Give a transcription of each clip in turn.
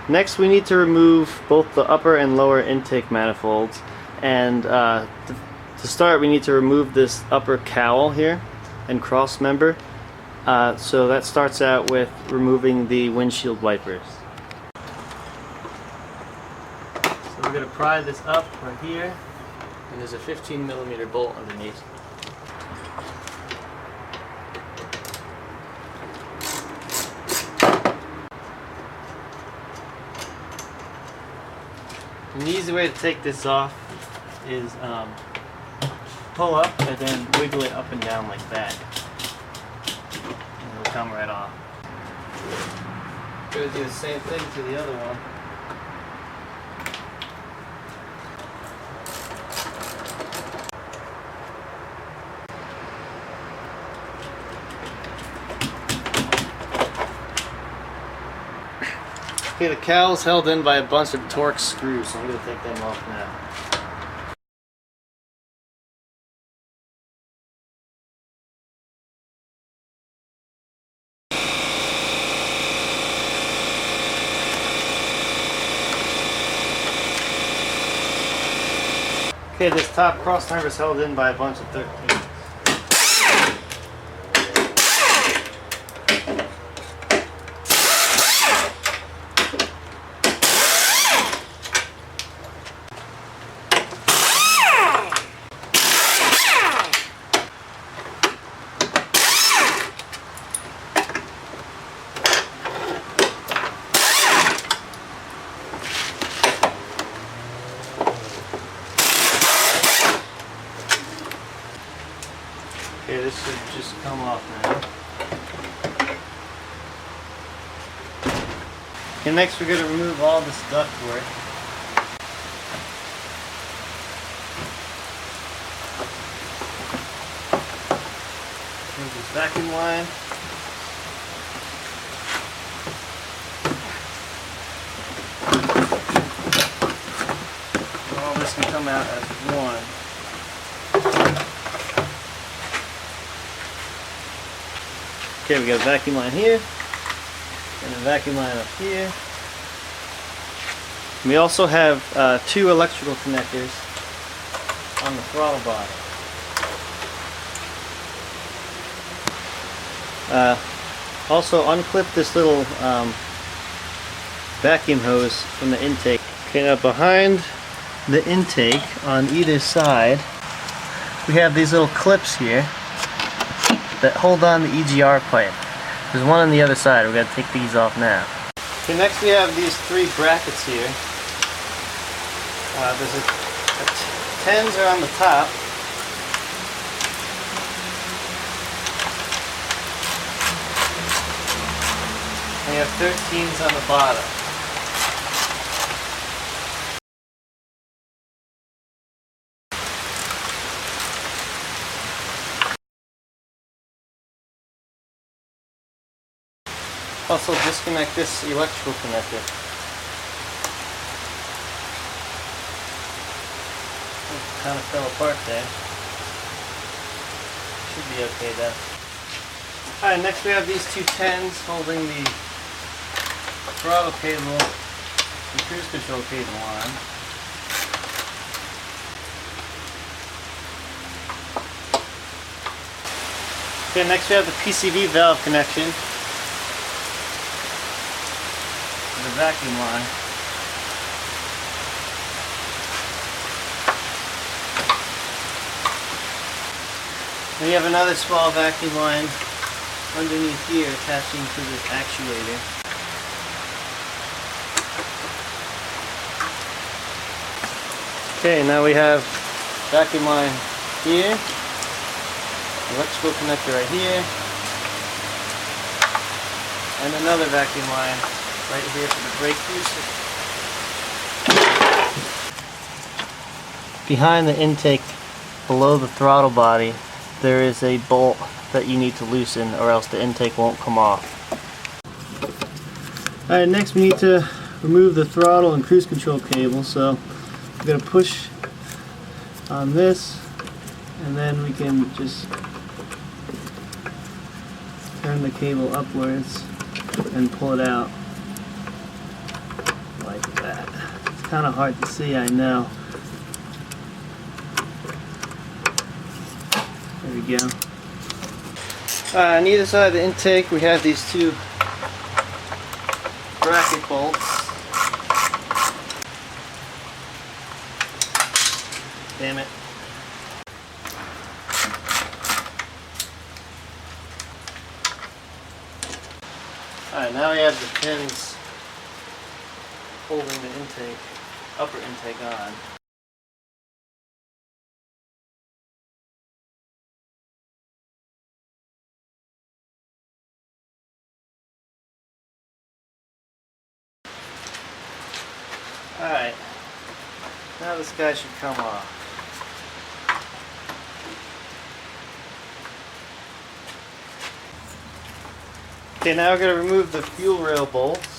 Next we need to remove both the upper and lower intake manifolds, and to start we need to remove this upper cowl here and cross member. So that starts out with removing the windshield wipers. So we're going to pry this up right here, and there's a 15mm bolt underneath. An easy way to take this off is pull up and then wiggle it up and down like that. And it'll come right off. We're going to do the same thing to the other one. Okay, the cowl is held in by a bunch of Torx screws, so I'm going to take them off now. Okay, this top cross member is held in by a bunch of 13s. Okay, this should just come off now. Okay, next we're going to remove all this ductwork. Remove this vacuum line. All this can come out as one. Okay, we got a vacuum line here, and a vacuum line up here. We also have two electrical connectors on the throttle body. Also unclip this little vacuum hose from the intake. Okay, now behind the intake on either side, we have these little clips here that hold on the EGR pipe. There's one on the other side. We're going to take these off now. Okay, next we have these three brackets here. There's a 10s are on the top. And you have 13s on the bottom. Also disconnect this electrical connector. It kind of fell apart there. Should be okay though. Alright, next we have these two 10s holding the throttle cable and cruise control cable on. Okay, next we have the PCV valve connection. The vacuum line. And you have another small vacuum line underneath here attaching to this actuator. Okay, now we have vacuum line here, electrical connector right here, and another vacuum line right here for the brake fuse. Behind the intake, below the throttle body, there is a bolt that you need to loosen or else the intake won't come off. Alright, next we need to remove the throttle and cruise control cable. So we're going to push on this and then we can just turn the cable upwards and pull it out. It's kind of hard to see, I know. There we go. On either side of the intake we have these two bracket bolts. Damn it. Alright, now we have the pins holding the intake, upper intake on. Alright, now this guy should come off. Okay, now we're going to remove the fuel rail bolts.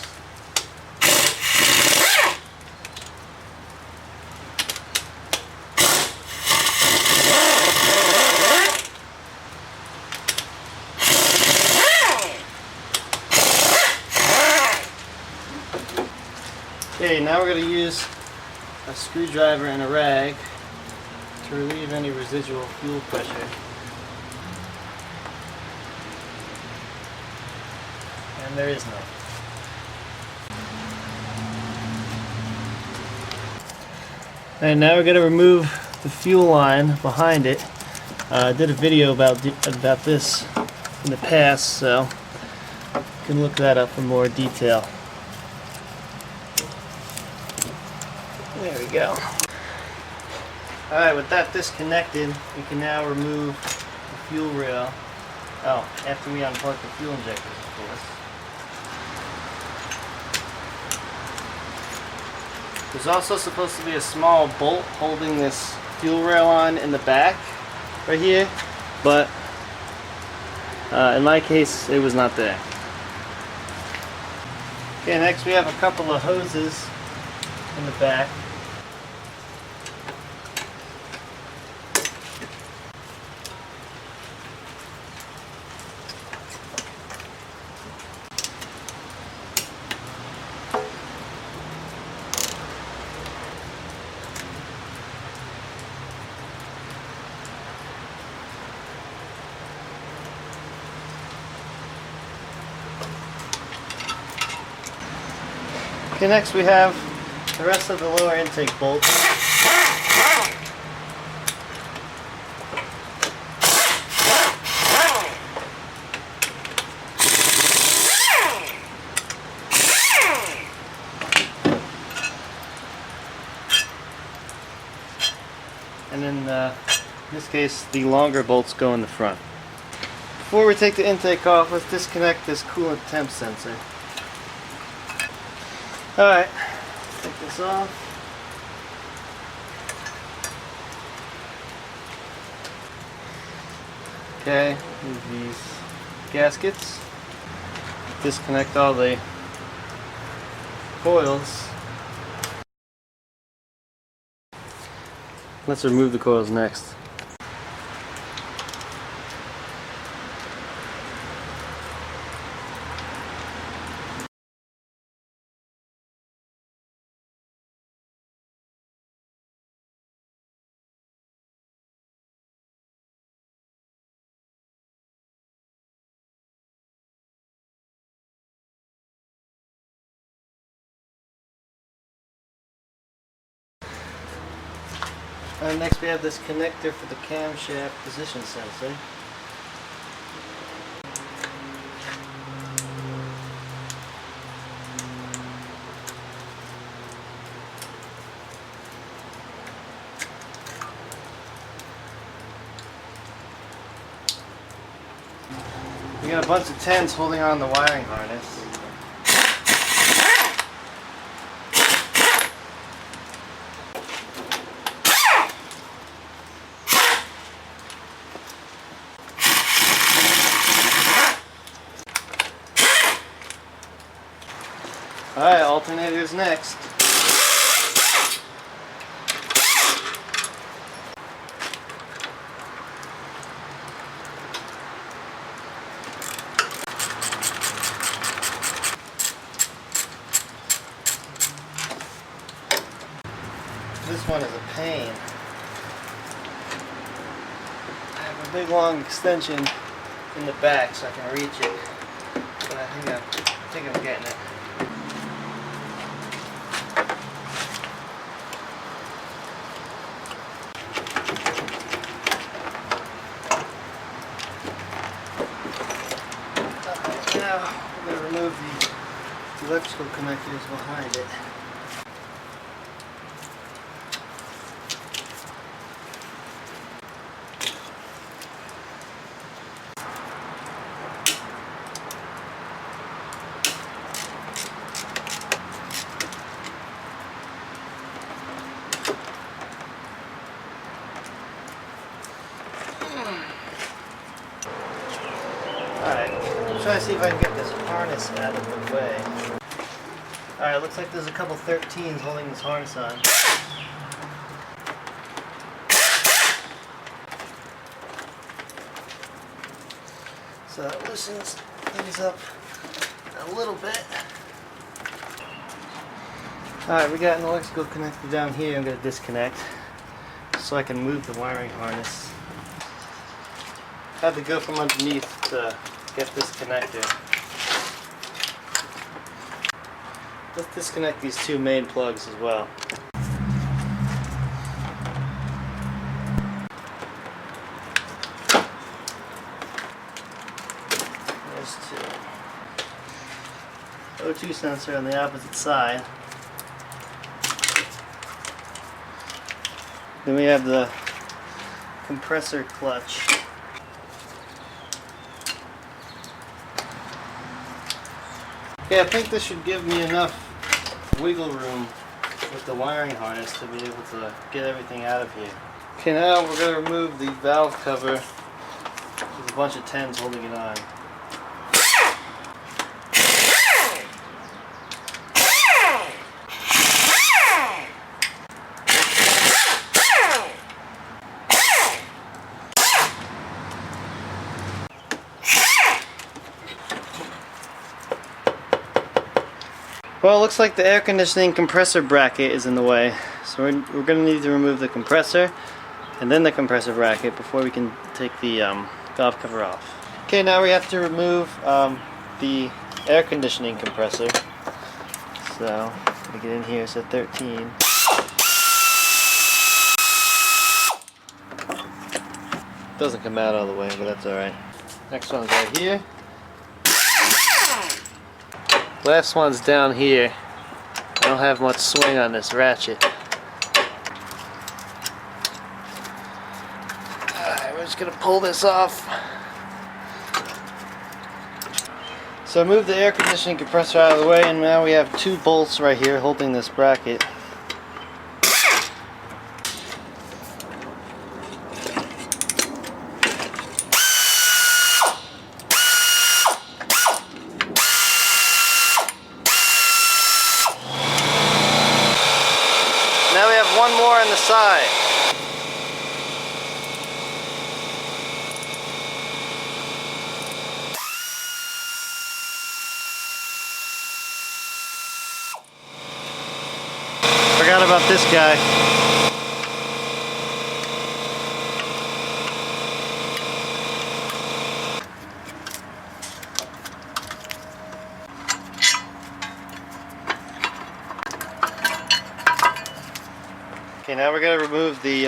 Okay, now we're going to use a screwdriver and a rag to relieve any residual fuel pressure. And there is none. And now we're going to remove the fuel line behind it. I did a video about this in the past, so you can look that up for more detail. There we go. Alright, with that disconnected, we can now remove the fuel rail. Oh, after we unplug the fuel injectors, of course. There's also supposed to be a small bolt holding this fuel rail on in the back, right here, but in my case, it was not there. Okay, next we have a couple of hoses in the back. Okay, next we have the rest of the lower intake bolts. And then in this case, the longer bolts go in the front. Before we take the intake off, let's disconnect this coolant temp sensor. Alright, take this off. Okay, move these gaskets. Disconnect all the coils. Let's remove the coils next. And next we have this connector for the camshaft position sensor. We got a bunch of 10s holding on the wiring harness. Alright, alternators next. one is a pain. I have a big long extension in the back so I can reach it, but I think I'm getting it. Now we're going to remove the electrical connectors behind it. Alright, I'm trying to see if I can get this harness out of the way. Alright, looks like there's a couple 13s holding this harness on. So that loosens things up a little bit. Alright, we got an electrical connector down here I'm going to disconnect so I can move the wiring harness. Had to go from underneath to get this connector. Let's disconnect these two main plugs as well. There's two. O2 sensor on the opposite side. Then we have the compressor clutch. Okay, I think this should give me enough wiggle room with the wiring harness to be able to get everything out of here. Okay, now we're going to remove the valve cover. There's a bunch of 10s holding it on. Well, it looks like the air conditioning compressor bracket is in the way, so we're going to need to remove the compressor and then the compressor bracket before we can take the valve cover off. Okay, now we have to remove the air conditioning compressor. So, let me get in here, so 13. Doesn't come out all the way, but that's alright. Next one's right here. Last one's down here. I don't have much swing on this ratchet. Alright, we're just gonna pull this off. So I moved the air conditioning compressor out of the way, and now we have two bolts right here holding this bracket. Now we have one more on the side. Forgot about this guy. Okay, now we're going to remove the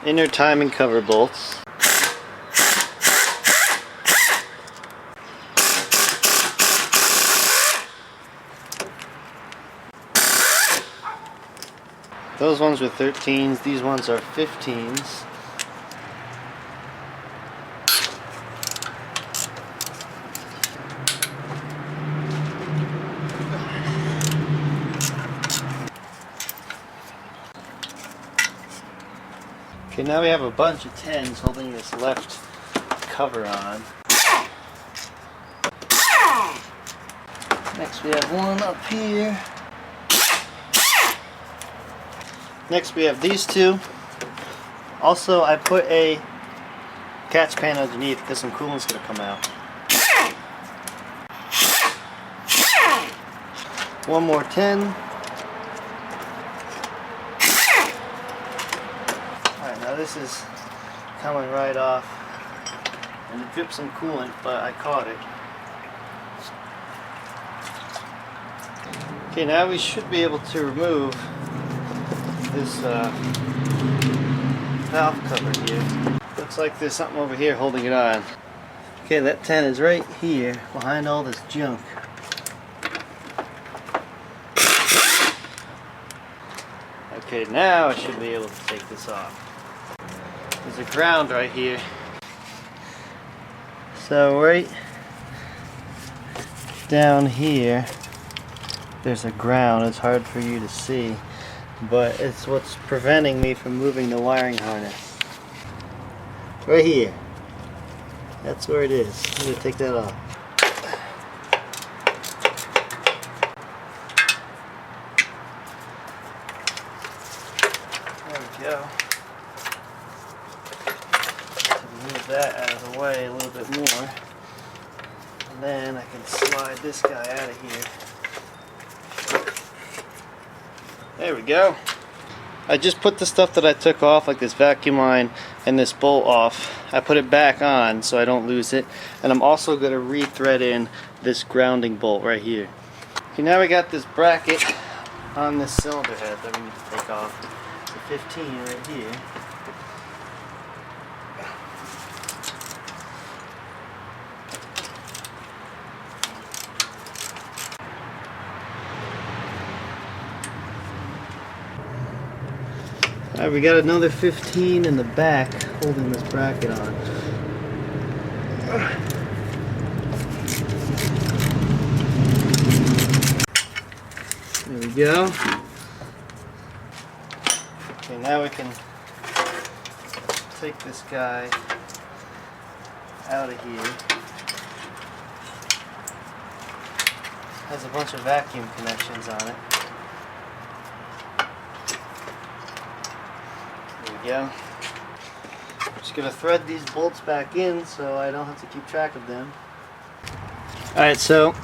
inner timing cover bolts. Those ones were 13s, these ones are 15s. Okay, now we have a bunch of 10s holding this left cover on. Next we have one up here. Next we have these two. Also, I put a catch pan underneath because some coolant's going to come out. One more 10. this is coming right off, and it dripped some coolant, but I caught it. Okay, now we should be able to remove this valve cover here. Looks like there's something over here holding it on. Okay, that 10 is right here behind all this junk. Okay, now I should be able to take this off. There's a ground right here. So right down here there's a ground. It's hard for you to see, but it's what's preventing me from moving the wiring harness. Right here. That's where it is. I'm going to take that off. There we go. Move that out of the way a little bit more. And then I can slide this guy out of here. There we go. I just put the stuff that I took off, like this vacuum line and this bolt off. I put it back on so I don't lose it. And I'm also going to re-thread in this grounding bolt right here. Okay, now we got this bracket on this cylinder head that we need to take off. It's a 15 right here. Alright, we got another 15 in the back holding this bracket on. There we go. Okay, now we can take this guy out of here. Has a bunch of vacuum connections on it. Yeah, just gonna thread these bolts back in so I don't have to keep track of them. Alright, so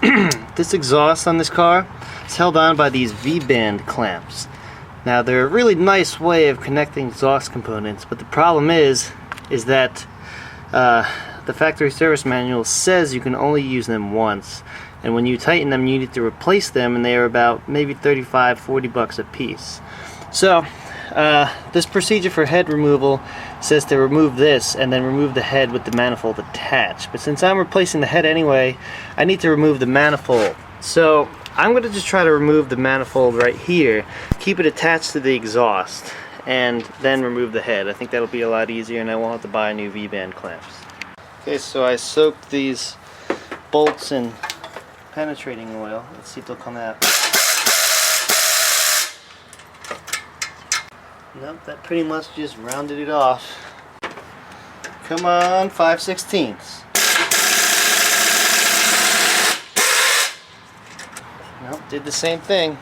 this exhaust on this car is held on by these V-band clamps. Now they're a really nice way of connecting exhaust components, but the problem is that the factory service manual says you can only use them once, and when you tighten them you need to replace them, and they are about maybe $35–40 a piece. So this procedure for head removal says to remove this and then remove the head with the manifold attached. But since I'm replacing the head anyway, I need to remove the manifold. So I'm going to just try to remove the manifold right here, keep it attached to the exhaust, and then remove the head. I think that'll be a lot easier and I won't have to buy new V-band clamps. Okay, so I soaked these bolts in penetrating oil. Let's see if they'll come out. Nope, that pretty much just rounded it off. Come on, 5/16. Nope, did the same thing.